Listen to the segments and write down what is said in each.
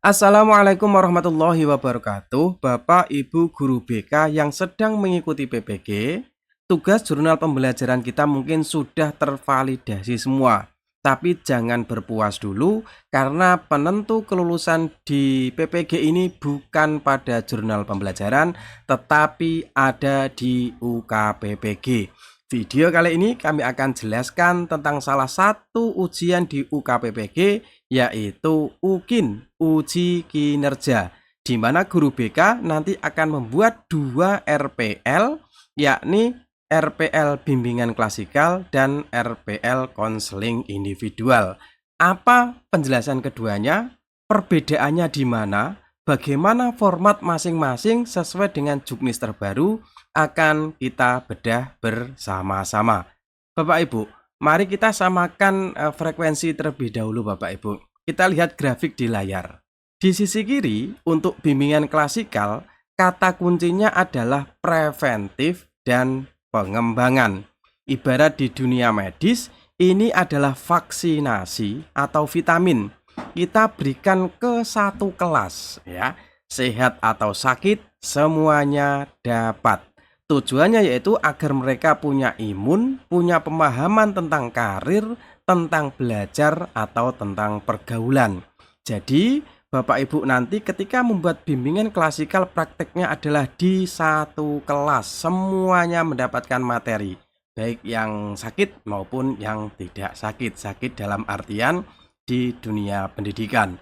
Assalamualaikum warahmatullahi wabarakatuh. Bapak Ibu guru BK yang sedang mengikuti PPG, tugas jurnal pembelajaran kita mungkin sudah tervalidasi semua. Tapi jangan berpuas dulu karena penentu kelulusan di PPG ini bukan pada jurnal pembelajaran tetapi ada di UKPPG. Video kali ini kami akan jelaskan tentang salah satu ujian di UKPPG yaitu UKIN, uji kinerja, di mana guru BK nanti akan membuat 2 RPL, yakni RPL bimbingan klasikal dan RPL konseling individual. Apa penjelasan keduanya? Perbedaannya di mana? Bagaimana format masing-masing sesuai dengan juknis terbaru akan kita bedah bersama-sama. Bapak Ibu, mari kita samakan frekuensi terlebih dahulu Bapak Ibu. Kita lihat grafik di layar. Di sisi kiri, untuk bimbingan klasikal, kata kuncinya adalah preventif dan pengembangan. Ibarat di dunia medis, ini adalah vaksinasi atau vitamin. Kita berikan ke satu kelas, ya. Sehat atau sakit, semuanya dapat. Tujuannya yaitu agar mereka punya imun, punya pemahaman tentang karir, tentang belajar, atau tentang pergaulan. Jadi, Bapak Ibu nanti ketika membuat bimbingan klasikal prakteknya adalah di satu kelas. Semuanya mendapatkan materi, baik yang sakit maupun yang tidak sakit. Sakit dalam artian di dunia pendidikan.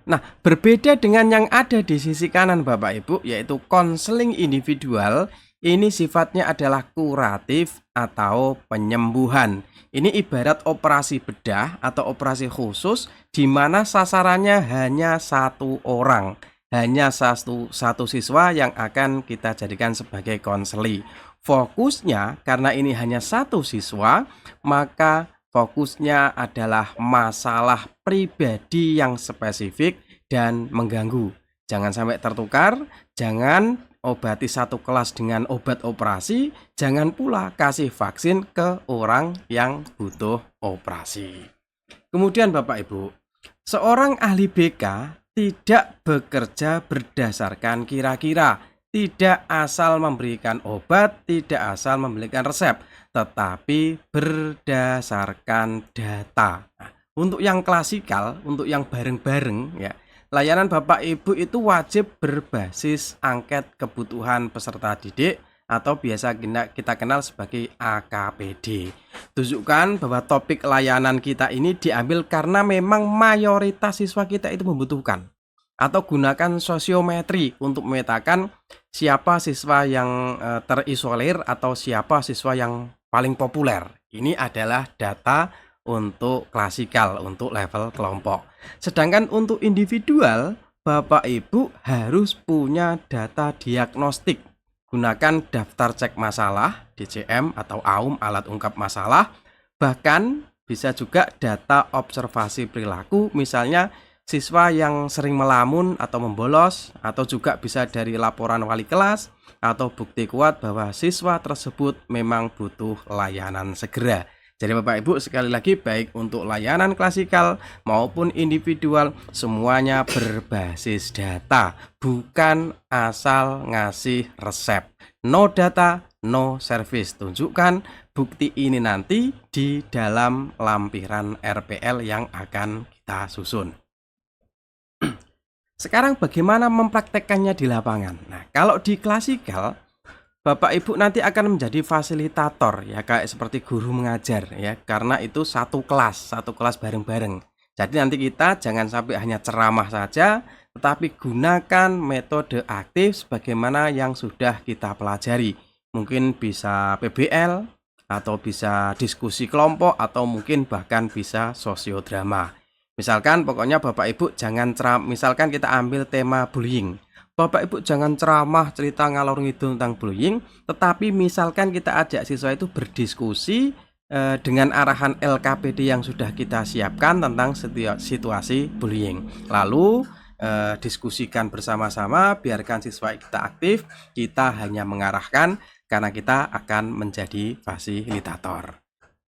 Nah, berbeda dengan yang ada di sisi kanan Bapak Ibu, yaitu konseling individual, ini sifatnya adalah kuratif atau penyembuhan. Ini ibarat operasi bedah atau operasi khusus di mana sasarannya hanya satu orang, hanya satu siswa yang akan kita jadikan sebagai konseli. Fokusnya karena ini hanya satu siswa, maka fokusnya adalah masalah pribadi yang spesifik dan mengganggu. Jangan sampai tertukar, jangan obati satu kelas dengan obat operasi, jangan pula kasih vaksin ke orang yang butuh operasi. Kemudian Bapak Ibu, seorang ahli BK tidak bekerja berdasarkan kira-kira, tidak asal memberikan obat, tidak asal memberikan resep, tetapi berdasarkan data. Nah, untuk yang klasikal, untuk yang bareng-bareng ya, layanan Bapak Ibu itu wajib berbasis angket kebutuhan peserta didik atau biasa kita kenal sebagai AKPD. Tunjukkan bahwa topik layanan kita ini diambil karena memang mayoritas siswa kita itu membutuhkan. Atau gunakan sosiometri untuk memetakan siapa siswa yang terisolir atau siapa siswa yang paling populer. Ini adalah data untuk klasikal, untuk level kelompok. Sedangkan untuk individual, Bapak Ibu harus punya data diagnostik. Gunakan daftar cek masalah, DCM atau AUM, alat ungkap masalah. Bahkan bisa juga data observasi perilaku, misalnya siswa yang sering melamun atau membolos, atau juga bisa dari laporan wali kelas, atau bukti kuat bahwa siswa tersebut memang butuh layanan segera. Jadi Bapak Ibu sekali lagi baik untuk layanan klasikal maupun individual semuanya berbasis data, bukan asal ngasih resep. No data, no service. Tunjukkan bukti ini nanti di dalam lampiran RPL yang akan kita susun. Sekarang bagaimana mempraktekkannya di lapangan? Nah, kalau di klasikal Bapak Ibu nanti akan menjadi fasilitator ya, kayak seperti guru mengajar ya, karena itu satu kelas bareng-bareng. Jadi nanti kita jangan sampai hanya ceramah saja, tetapi gunakan metode aktif sebagaimana yang sudah kita pelajari. Mungkin bisa PBL atau bisa diskusi kelompok atau mungkin bahkan bisa sosiodrama. Misalkan pokoknya Bapak Ibu jangan misalkan kita ambil tema bullying. Bapak Ibu jangan ceramah cerita ngalor ngidul tentang bullying, tetapi misalkan kita ajak siswa itu berdiskusi dengan arahan LKPD yang sudah kita siapkan tentang situasi bullying. Lalu diskusikan bersama-sama, biarkan siswa kita aktif, kita hanya mengarahkan karena kita akan menjadi fasilitator.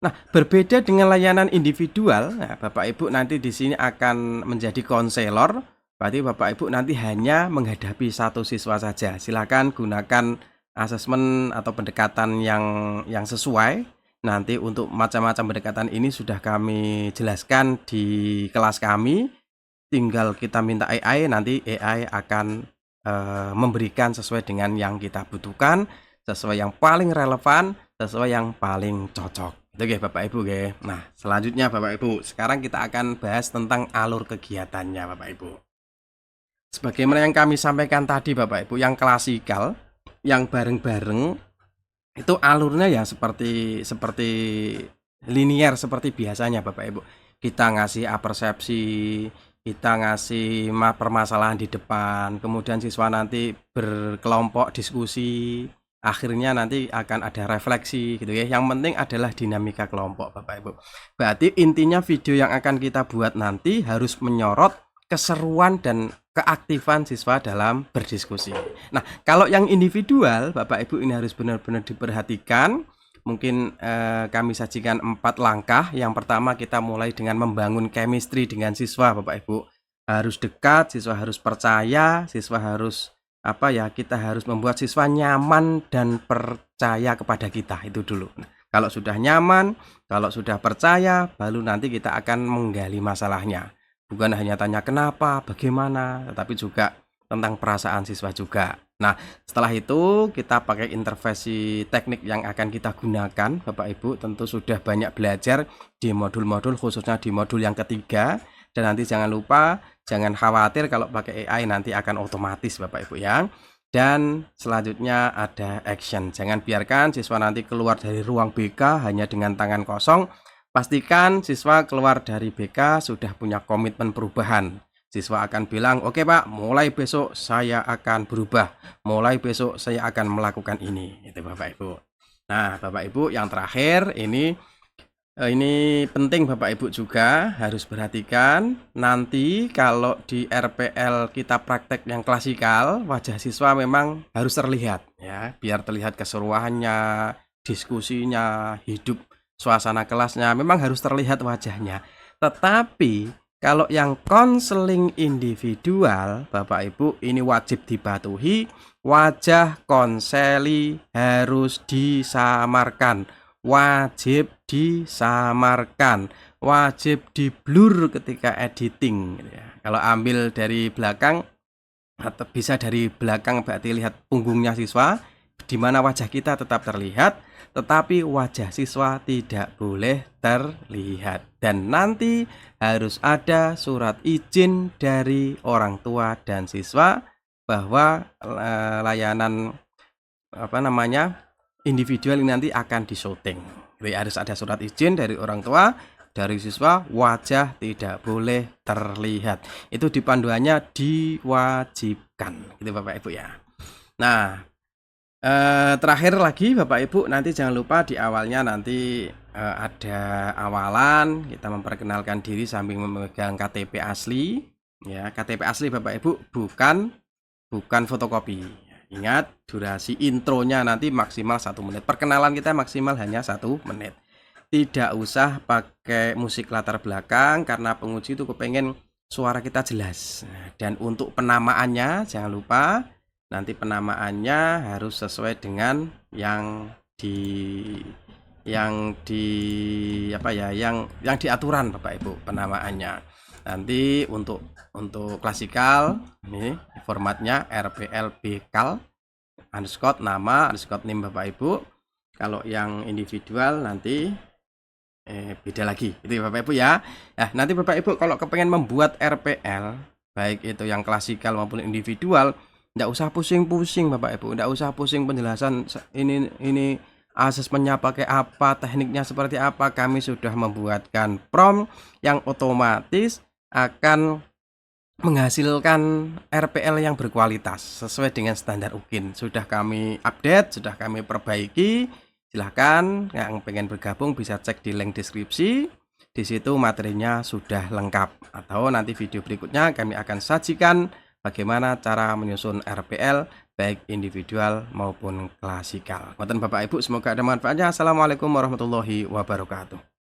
Nah, berbeda dengan layanan individual, nah, Bapak Ibu nanti di sini akan menjadi konselor. Berarti Bapak Ibu nanti hanya menghadapi satu siswa saja. Silakan gunakan asesmen atau pendekatan yang sesuai. Nanti untuk macam-macam pendekatan ini sudah kami jelaskan di kelas kami. Tinggal kita minta AI, nanti AI akan memberikan sesuai dengan yang kita butuhkan, sesuai yang paling relevan, sesuai yang paling cocok. Itu nggih Bapak Ibu nggih. Nah, selanjutnya Bapak Ibu, sekarang kita akan bahas tentang alur kegiatannya Bapak Ibu. Sebagaimana yang kami sampaikan tadi Bapak Ibu, yang klasikal, yang bareng-bareng itu alurnya ya seperti linier seperti biasanya Bapak Ibu. Kita ngasih apersepsi, kita ngasih permasalahan di depan, kemudian siswa nanti berkelompok diskusi, akhirnya nanti akan ada refleksi gitu ya. Yang penting adalah dinamika kelompok Bapak Ibu. Berarti intinya video yang akan kita buat nanti harus menyorot keseruan dan keaktifan siswa dalam berdiskusi. Nah, kalau yang individual Bapak Ibu ini harus benar-benar diperhatikan. Mungkin kami sajikan 4 langkah. Yang pertama kita mulai dengan membangun chemistry dengan siswa Bapak Ibu. Harus dekat, siswa harus percaya, siswa harus kita harus membuat siswa nyaman dan percaya kepada kita, itu dulu. Nah, kalau sudah nyaman, kalau sudah percaya, baru nanti kita akan menggali masalahnya. Bukan hanya tanya kenapa, bagaimana, tetapi juga tentang perasaan siswa juga. Nah, setelah itu kita pakai intervensi teknik yang akan kita gunakan. Bapak Ibu tentu sudah banyak belajar di modul-modul, khususnya di modul yang ketiga. Dan nanti jangan lupa, jangan khawatir kalau pakai AI nanti akan otomatis Bapak Ibu ya. Dan selanjutnya ada action. Jangan biarkan siswa nanti keluar dari ruang BK hanya dengan tangan kosong. Pastikan siswa keluar dari BK sudah punya komitmen perubahan. Siswa akan bilang, oke Pak, mulai besok saya akan berubah. Mulai besok saya akan melakukan ini. Itu Bapak Ibu. Nah, Bapak Ibu yang terakhir ini penting Bapak Ibu juga harus perhatikan. Nanti kalau di RPL kita praktek yang klasikal, wajah siswa memang harus terlihat ya, biar terlihat keseruannya, diskusinya, hidup suasana kelasnya, memang harus terlihat wajahnya. Tetapi kalau yang konseling individual, Bapak Ibu ini wajib dipatuhi, wajah konseli harus disamarkan, wajib disamarkan, wajib diblur ketika editing. Kalau ambil dari belakang, atau bisa dari belakang berarti lihat punggungnya siswa, di mana wajah kita tetap terlihat, tetapi wajah siswa tidak boleh terlihat. Dan nanti harus ada surat izin dari orang tua dan siswa bahwa layanan individual ini nanti akan disyuting. Jadi harus ada surat izin dari orang tua, dari siswa, wajah tidak boleh terlihat. Itu di panduannya diwajibkan, gitu Bapak Ibu ya. Nah, terakhir lagi Bapak Ibu, nanti jangan lupa di awalnya nanti ada awalan, kita memperkenalkan diri sambil memegang KTP asli ya. KTP asli Bapak Ibu, bukan fotokopi. Ingat, durasi intronya nanti maksimal 1 menit. Perkenalan kita maksimal hanya 1 menit. Tidak usah pakai musik latar belakang karena penguji itu kepengen suara kita jelas. Dan untuk penamaannya jangan lupa nanti penamaannya harus sesuai dengan yang diaturan Bapak Ibu penamaannya. Nanti untuk klasikal ini formatnya RPL Bekal _nama _name Bapak Ibu. Kalau yang individual nanti beda lagi, itu Bapak Ibu ya. Nah, nanti Bapak Ibu kalau kepengen membuat RPL baik itu yang klasikal maupun individual, nggak usah pusing-pusing Bapak Ibu, nggak usah pusing penjelasan ini asesmennya pakai apa, tekniknya seperti apa. Kami sudah membuatkan prompt yang otomatis akan menghasilkan RPL yang berkualitas sesuai dengan standar UKIN. Sudah kami update, sudah kami perbaiki. Silahkan yang pengen bergabung bisa cek di link deskripsi. Di situ materinya sudah lengkap. Atau nanti video berikutnya kami akan sajikan bagaimana cara menyusun RPL baik individual maupun klasikal. Ngoten Bapak Ibu, semoga ada manfaatnya. Assalamualaikum warahmatullahi wabarakatuh.